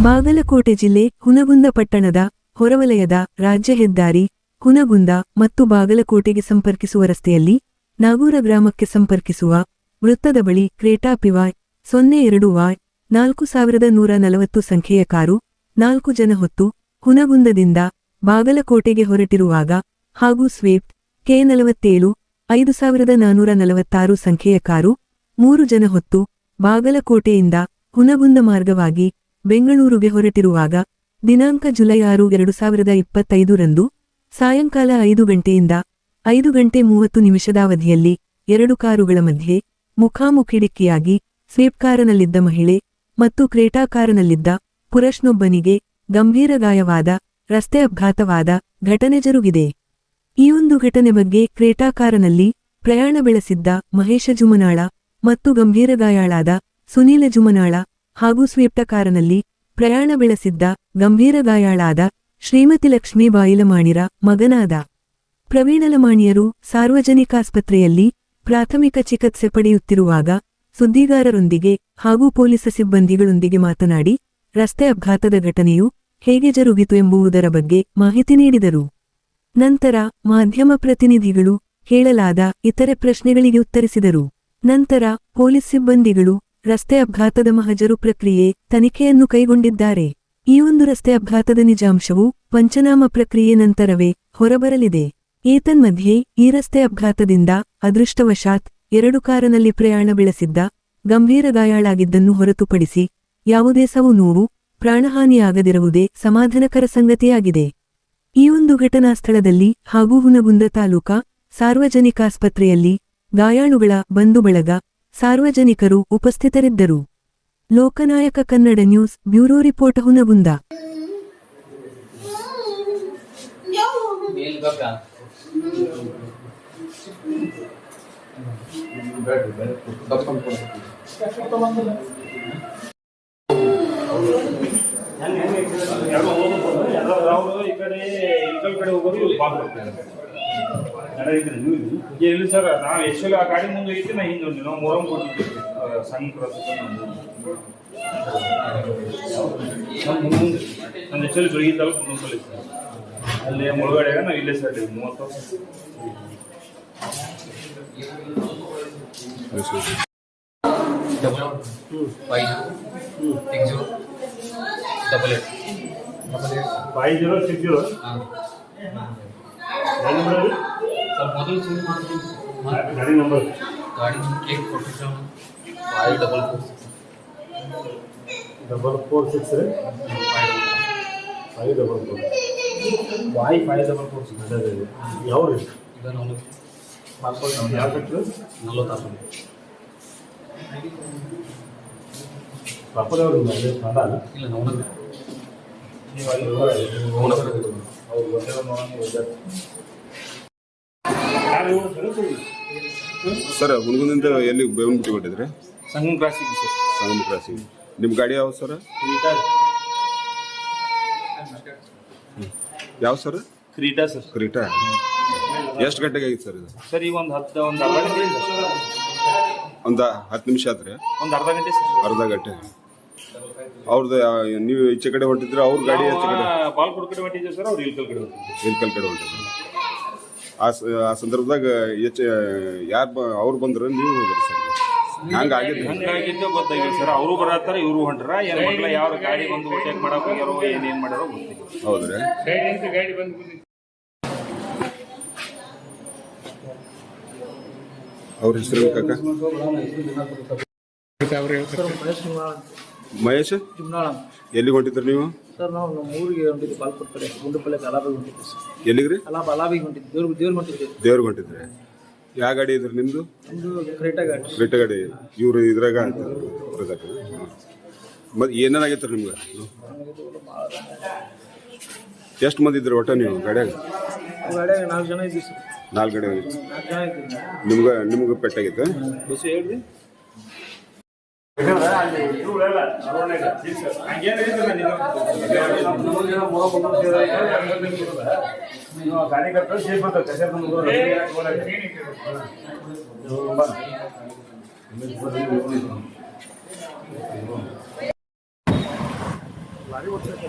ಬಾಗಲಕೋಟೆ ಜಿಲ್ಲೆ ಹುನಗುಂದ ಪಟ್ಟಣದ ಹೊರವಲಯದ ರಾಜ್ಯ ಹೆದ್ದಾರಿ ಹುನಗುಂದ ಮತ್ತು ಬಾಗಲಕೋಟೆಗೆ ಸಂಪರ್ಕಿಸುವ ರಸ್ತೆಯಲ್ಲಿ ನಾಗೂರ ಗ್ರಾಮಕ್ಕೆ ಸಂಪರ್ಕಿಸುವ ವೃತ್ತದ ಬಳಿ ಕ್ರೇಟಾ ಪಿವಾಯ್ 02Y 4140 ಸಂಖ್ಯೆಯ ಕಾರು 4 ಜನ ಹೊತ್ತು ಹುನಗುಂದದಿಂದ ಬಾಗಲಕೋಟೆಗೆ ಹೊರಟಿರುವಾಗ ಹಾಗೂ ಸ್ವಿಫ್ಟ್ K47 5446 ಸಂಖ್ಯೆಯ ಕಾರು 3 ಜನ ಹೊತ್ತು ಬಾಗಲಕೋಟೆಯಿಂದ ಹುನಗುಂದ ಮಾರ್ಗವಾಗಿ ಬೆಂಗಳೂರಿಗೆ ಹೊರಟಿರುವಾಗ ದಿನಾಂಕ ಜುಲೈ 6, 2025 ರಂದು ಸಾಯಂಕಾಲ 5 ಗಂಟೆಯಿಂದ 5 ಗಂಟೆ 30 ನಿಮಿಷದ ಅವಧಿಯಲ್ಲಿ 2 ಕಾರುಗಳ ಮಧ್ಯೆ ಮುಖಾಮುಖಿ ಡಿಕ್ಕಿಯಾಗಿ ಸ್ವಿಫ್ಟ್ ಕಾರಿನಲ್ಲಿದ್ದ ಮಹಿಳೆ ಮತ್ತು ಕ್ರೇಟಾ ಕಾರಿನಲ್ಲಿದ್ದ ಪುರುಷನೊಬ್ಬನಿಗೆ ಗಂಭೀರ ಗಾಯವಾದ ರಸ್ತೆ ಅಪಘಾತವಾದ ಘಟನೆ ಜರುಗಿದೆ. ಈ ಒಂದು ಘಟನೆ ಬಗ್ಗೆ ಕ್ರೇಟಾ ಕಾರಿನಲ್ಲಿ ಪ್ರಯಾಣ ಬೆಳೆಸಿದ್ದ ಮಹೇಶ ಜುಮನಾಳ ಮತ್ತು ಗಂಭೀರ ಗಾಯಾಳಾದ ಸುನೀಲ ಜುಮನಾಳ ಹಾಗೂ ಸ್ವಿಫ್ಟ್ ಕಾರಿನಲ್ಲಿ ಪ್ರಯಾಣ ಬೆಳೆಸಿದ್ದ ಗಂಭೀರ ಗಾಯಾಳಾದ ಶ್ರೀಮತಿ ಲಕ್ಷ್ಮೀ ಬಾಯಿಲಮಾಣಿರ ಮಗನಾದ ಪ್ರವೀಣ ಲಮಾಣಿಯರು ಸಾರ್ವಜನಿಕಾಸ್ಪತ್ರೆಯಲ್ಲಿ ಪ್ರಾಥಮಿಕ ಚಿಕಿತ್ಸೆ ಪಡೆಯುತ್ತಿರುವಾಗ ಸುದ್ದಿಗಾರರೊಂದಿಗೆ ಹಾಗೂ ಪೊಲೀಸ್ ಸಿಬ್ಬಂದಿಗಳೊಂದಿಗೆ ಮಾತನಾಡಿ ರಸ್ತೆ ಅಪಘಾತದ ಘಟನೆಯು ಹೇಗೆ ಜರುಗಿತು ಎಂಬುದರ ಬಗ್ಗೆ ಮಾಹಿತಿ ನೀಡಿದರು. ನಂತರ ಮಾಧ್ಯಮ ಪ್ರತಿನಿಧಿಗಳು ಕೇಳಲಾದ ಇತರೆ ಪ್ರಶ್ನೆಗಳಿಗೆ ಉತ್ತರಿಸಿದರು. ನಂತರ ಪೊಲೀಸ್ ಸಿಬ್ಬಂದಿಗಳು ರಸ್ತೆ ಅಪಘಾತದ ಮಹಜರು ಪ್ರಕ್ರಿಯೆ ತನಿಖೆಯನ್ನು ಕೈಗೊಂಡಿದ್ದಾರೆ. ಈ ಒಂದು ರಸ್ತೆ ಅಪಘಾತದ ನಿಜಾಂಶವು ಪಂಚನಾಮ ಪ್ರಕ್ರಿಯೆ ನಂತರವೇ ಹೊರಬರಲಿದೆ. ಏತನ್ಮಧ್ಯೆ ಈ ರಸ್ತೆ ಅಪಘಾತದಿಂದ ಅದೃಷ್ಟವಶಾತ್ 2 ಕಾರಿನಲ್ಲಿ ಪ್ರಯಾಣ ಬೆಳೆಸಿದ್ದ ಗಂಭೀರ ಗಾಯಾಳಾಗಿದ್ದನ್ನು ಹೊರತುಪಡಿಸಿ ಯಾವುದೇ ಸಾವು ನೋವು ಪ್ರಾಣಹಾನಿಯಾಗದಿರುವುದೇ ಸಮಾಧಾನಕರ ಸಂಗತಿಯಾಗಿದೆ. ಈ ಒಂದು ಘಟನಾ ಸ್ಥಳದಲ್ಲಿ ಹಾಗೂ ಹುನಗುಂದ ತಾಲೂಕಾ ಸಾರ್ವಜನಿಕಾಸ್ಪತ್ರೆಯಲ್ಲಿ ಗಾಯಾಳುಗಳ ಬಂಧು ಬಳಗ ಸಾರ್ವಜನಿಕರು ಉಪಸ್ಥಿತರಿದ್ದರು. Lokanayaka Kannada news bureau report Hungund. Sir ನಾವು ಎಕ್ಚುಲಿ ಆ ಗಾಡಿ ಮುಂದೆ ಇತ್ತು ನಾ ಹಿಂದೆ ನಾವು ಮೊರಂ ಕೊಟ್ಟಿದ್ದೀವಿ ಸಣ್ಣ ಪ್ರಸನ್ನ ಮುಂದೆ ನಂದು ಎಕ್ಚುಲಿ ಬೆಳಗ್ಗೆ ತಾಲೂಕು ಮುಂದೆ ಅಲ್ಲಿ ಮುಳುಗಡೆ ನಾವು ಇಲ್ಲೇ ಸರ್ 30 ವರ್ಷ. ಗಾಡಿ ನಂಬರ್ ಗಾಡಿ ಕೇಕ್ ಕೊಟ್ಟಿದ್ದು 544 ಯಾವ ರೀ ಪ್ರಾಪರ್ ಅವರು ಇಲ್ಲ ನಾವು ಸರ್ ಹುನಗುಂದಿಂದ ಎಲ್ಲಿ ಬೇವನಗುಟ್ಟಿ ಕೊಟ್ಟಿದ್ರಿ? ಸಂಗಮ ಕ್ರಾಸಿಂಗ್ ಸರ್. ಸಂಗಮ ಕ್ರಾಸಿಂಗ್. ನಿಮ್ಮ ಗಾಡಿ ಯಾವ ಸರ್? ಯಾವ ಸರ್? Creta sir. ಕ್ರೀಟಾ. ಎಷ್ಟು ಗಂಟೆಗೆ ಆಗಿತ್ತು ಸರ್ ಇದು? ಸರ್ ಈಗ ಒಂದು ಅರ್ಧ ಗಂಟೆ ಒಂದು 10 ನಿಮಿಷ ಆದ್ರೆ ಒಂದು ಅರ್ಧ ಗಂಟೆ ಸರ್. ಅರ್ಧ ಗಂಟೆ. ಅವ್ರದ್ದು ನೀವು ಈಚೆ ಕಡೆ ಹೊಂಟಿದ್ರೆ ಅವ್ರ ಗಾಡಿ ಆಚೆ ಕಡೆ ಬಾಲ್ಕೋಟ್ ಕಡೆ ಹೊಂಟಿದ್ದೆ ಸರ್. ಅವ್ರು ಇಲ್ಕಲ್ ಕಡೆ ಹೊಂಟಿದ್ರು. ಆ ಸಂದರ್ಭದಾಗ ಯಾರು ಅವ್ರು ಬಂದ್ರೆ ನೀವು ಹೋದ್ರಿ ಸರ್? ಹಂಗಾಗಿದ್ದು ಗೊತ್ತಾಗಿಲ್ಲ ಸರ್. ಅವರು ಬರತ್ತಾರ ಇವರು ಹೊಂಟ್ರ ಏನ್ ಮಕ್ಕಳ ಯಾವ ಗಾಡಿ ಬಂದು ಚೆಕ್ ಮಾಡಕ್ ಹೋಗ್ಯಾರೋ ಏನೇನ್ ಮಾಡ್ಯಾರೋ ಗೊತ್ತಿಲ್ಲ. ಹೌದ್ರಿ. ಗಾಡಿ ಬಂದು ಅವ್ರ ಹೆಸರು ಕಾಕ? ಮಹೇಶ್. ಎಲ್ಲಿಗೆ ಹೊಂಟಿದ್ರಿ ನೀವು? ಸರ್ ನಾವು ನಮ್ಮ ಊರಿಗೆ ಹೊಂಟಿದ್ವಿ. ಬಾಲ್ಕೋಟ್ ಕಡೆ ಗುಂಡುಪಲ್ಲೆ ಅಲಾಬಿಗೆ ಹೊಂಟಿದ್ವಿ ಸರ್. ಎಲ್ಲಿಗ್ರಿ? ಅಲಾಬಿಗೆ ಹೊಂಟಿದ್ವಿ. ದೇವ್ರಿಗೆ ಹೊಂಟಿದ್ವಿ. ದೇವ್ರಿಗೆ ಹೊಂಟಿದ್ರಿ. ಯಾವ ಗಾಡಿ ಇದ್ರಿ ನಿಮ್ದು? ನಮ್ದು ಕ್ರೇಟಾ ಗಾಡಿ. ಕ್ರೇಟಾ ಗಾಡಿ. ಇವ್ರು ಇದ್ರಾಗ ಮತ್ತೆ ಏನೇನಾಗೈತ್ರಿ ನಿಮ್ಗೆ? ಎಷ್ಟು ಮಂದಿ ಇದ್ರಿ ಒಟ್ಟ ನೀವು ಗಾಡಿಯಾಗ? 4 ಜನ ಇದ್ವಿ ಸರ್. 4 ಗಾಡಿ. 4 ಜನ ಇದ್ವಿ. ನಿಮ್ಗೆ ಪೆಟ್ಟಾಗೈತೆ? ಹೇಳ್ರಿ. ಗಾಡಿ ಕಟ್ಟ ಸೇಫ್ ಭಾರಿ ಹೊಡ್ಸಕ್ಕೆ